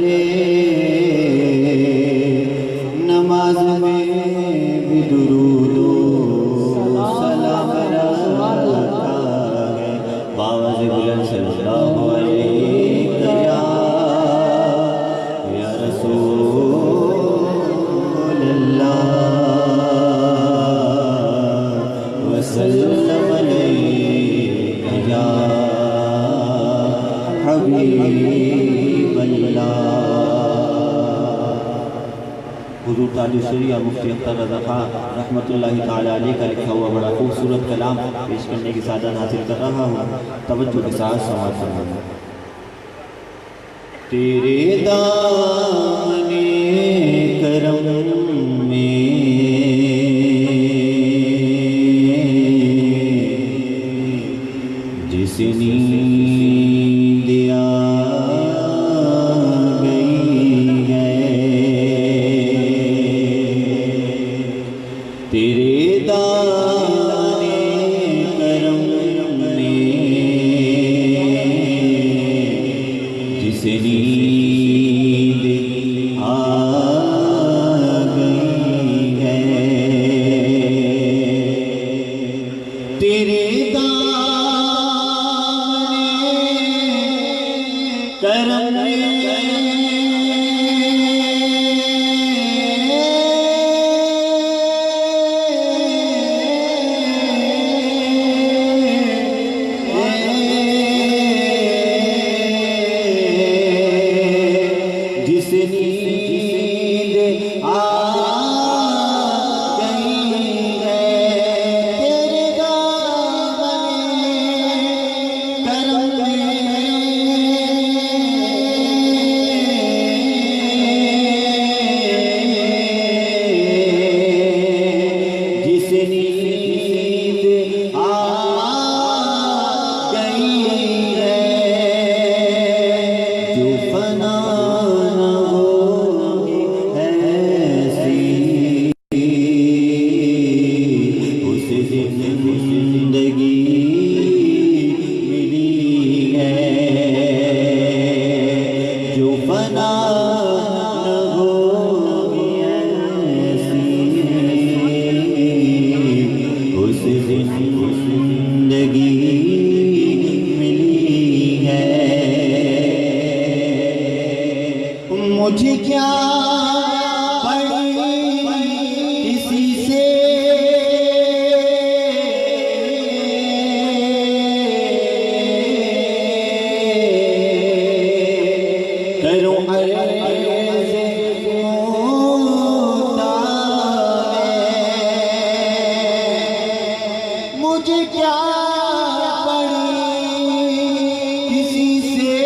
करे, नमाज में भी दुरूदो सलाम रखा है। बावज़ बुलंद सल्लल्लाहु अलैहि या रसूल अल्लाह वसल्लम अलैका या हबीब अल्लाह। हुज़ूर तालिशरी और मुफ्ती अख्तर रज़ा खां रहमतुल्लाहि ताला अलैह का लिखा हुआ बड़ा खूबसूरत कलाम पेश करने की सादत हासिल कर रहा हूँ। तवज्जो के साथ समाअत फरमाना। तेरे दामने करम में जिसनी दिया तेरे दाने करम में जिसे नींद आ गई है, तेरे दाने करम में मुझे क्या पड़ी किसी से, करूं अर्ज़ मुझे क्या पड़ी किसी से,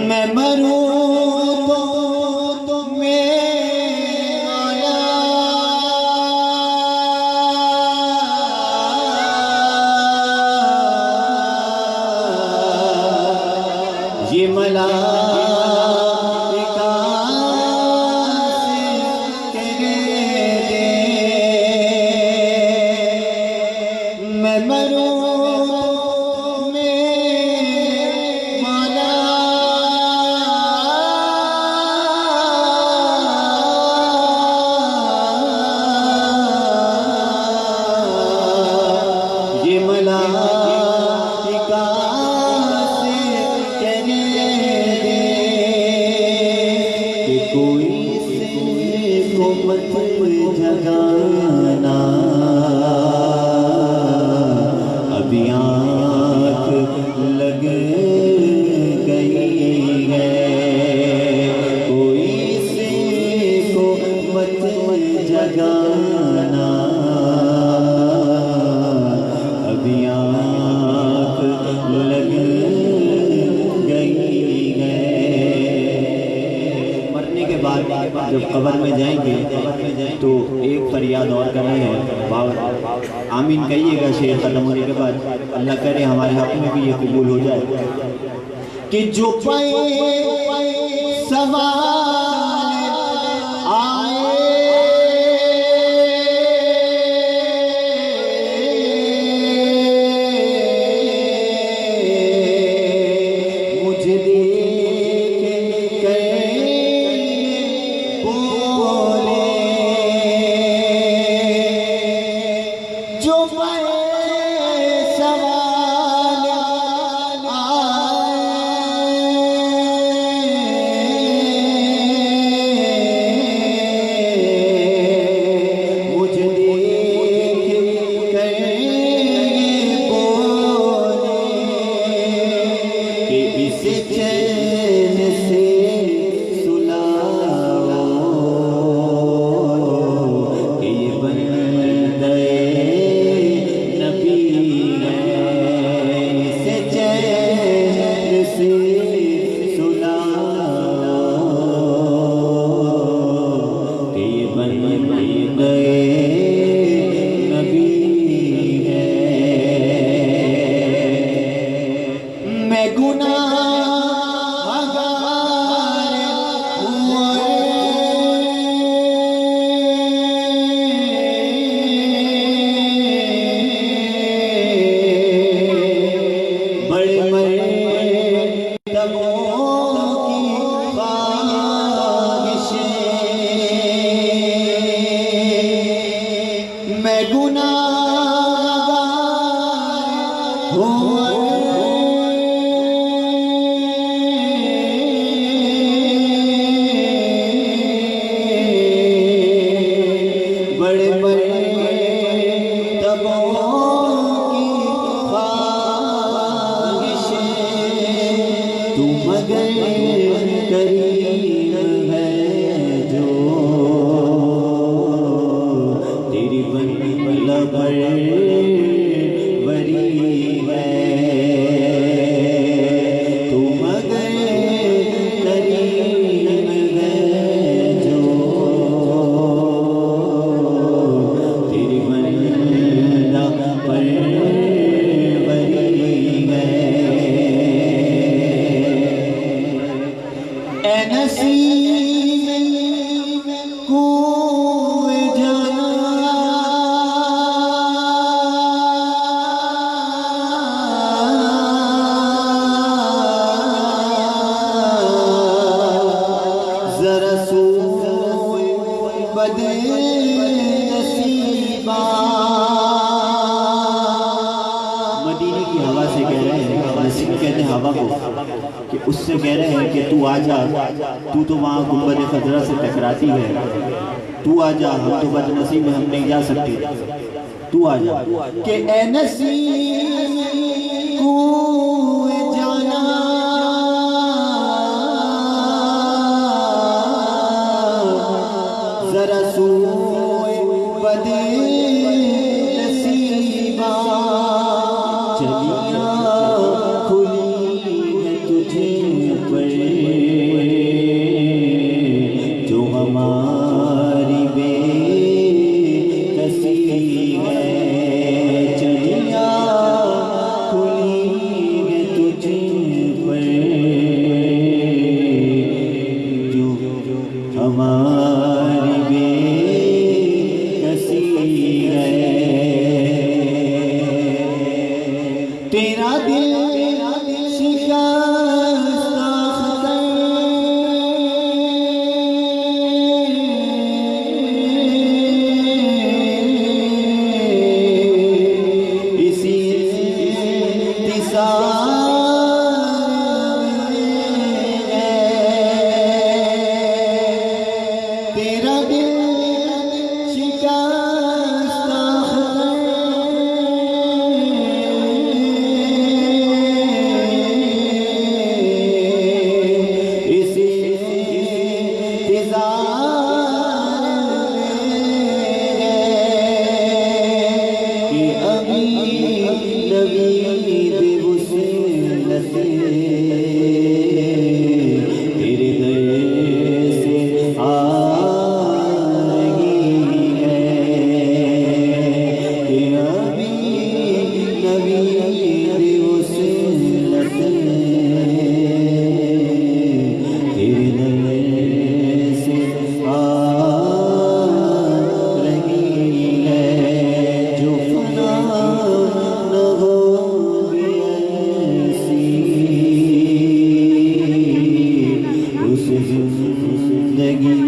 मैं मरूं तो मेरा ये मलाइका से कहने दे, मैं मरूं जगाना, अभी आँख लग जब कब्र में जाएंगे तो एक फरियाद और कर रहे हैं, बाबा आमीन कहिएगा शेर खत्म होने के बाद। अल्लाह करे हमारे हक में भी ये कबूल हो जाए कि जो सवाल उससे कह रहे हैं कि तू आ जा, तू तो वहाँ गुंबद खजरा से टकराती है, तू आ जा, हम तो बदनसीब में हम नहीं जा सकते, तू आ जा। कि ए नसीब कुएं जाना जरा सोए बदे नसीबा, चलिया खुली है तुझे पर जो हमारी बेकसी है, चलिया खुली है तुझे पर जो हमारी बेकसी है। तेरा दिल शिकस्ता इसी इंतज़ार है, तेरा दिल शिकस्ता इसी इंतज़ार है कि अभी नबी बेवुसलत तेरे दर से आ से जिंदगी